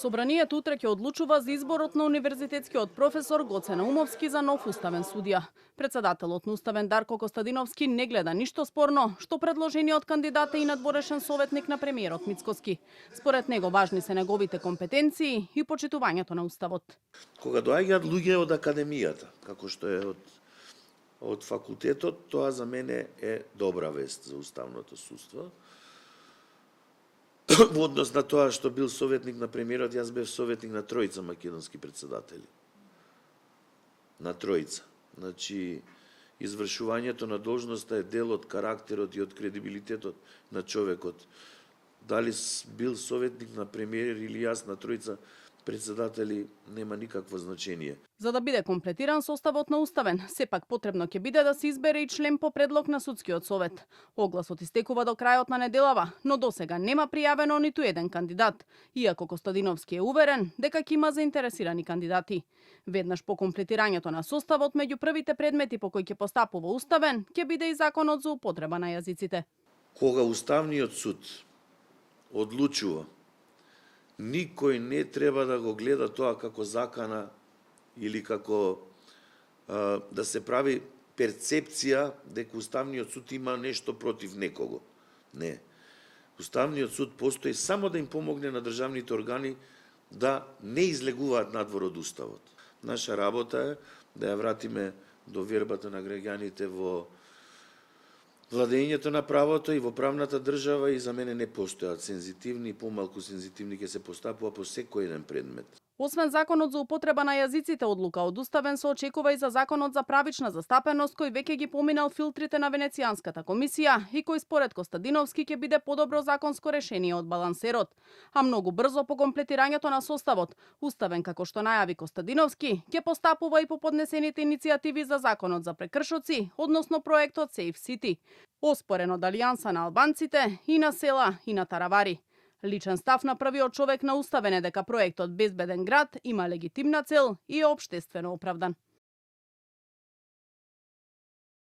Собранието утре ќе одлучува за изборот на универзитетскиот професор Гоце Наумовски за нов уставен судија. Председателот на Уставен Дарко Костадиновски не гледа ништо спорно што предложениот кандидат е и надворешен советник на премиерот Мицкоски. Според него важни се неговите компетенции и почитувањето на уставот. Кога доаѓаат луѓе од академијата, како што е од факултетот, тоа за мене е добра вест за уставното судство. Во однос на тоа што бил советник на премиерот, јас бев советник на тројца македонски председатели. На тројца. Значи, извршувањето на должноста е дел од карактерот и од кредибилитетот на човекот. Дали бил советник на премиер или јас на тројца председатели, нема никакво значение. За да биде комплетиран составот на Уставен, сепак потребно ќе биде да се избере и член по предлог на Судскиот совет. Огласот истекува до крајот на неделава, но досега нема пријавено ниту еден кандидат, иако Костадиновски е уверен дека ќе има заинтересирани кандидати. Веднаш по комплетирањето на составот, меѓу првите предмети по кои ќе постапува Уставен, ќе биде и законот за употреба на јазиците. Кога Уставниот суд одлучува, никој не треба да го гледа тоа како закана или како да се прави перцепција дека Уставниот суд има нешто против некого. Не. Уставниот суд постои само да им помогне на државните органи да не излегуваат надвор од Уставот. Наша работа е да ја вратиме довербата на граѓаните во владењето на правото и во правната држава, и за мене не постојат сензитивни и помалку сензитивни ќе се постапува по секој еден предмет. Освен законот за употреба на јазиците, одлука од Уставен се очекува и за законот за правична застапеност, кој веќе ги поминал филтрите на Венецијанската комисија и кој според Костадиновски ќе биде подобро законско решение од балансерот. А многу брзо по комплетирањето на составот, Уставен, како што најави Костадиновски, ќе постапува и по поднесените иницијативи за законот за прекршоци, односно проектот Safe City, оспорен од Алијанса на албанците и на Села и на Таравари. Личен став на првиот човек на Уставен е дека проектот Безбеден град има легитимна цел и е општествено оправдан.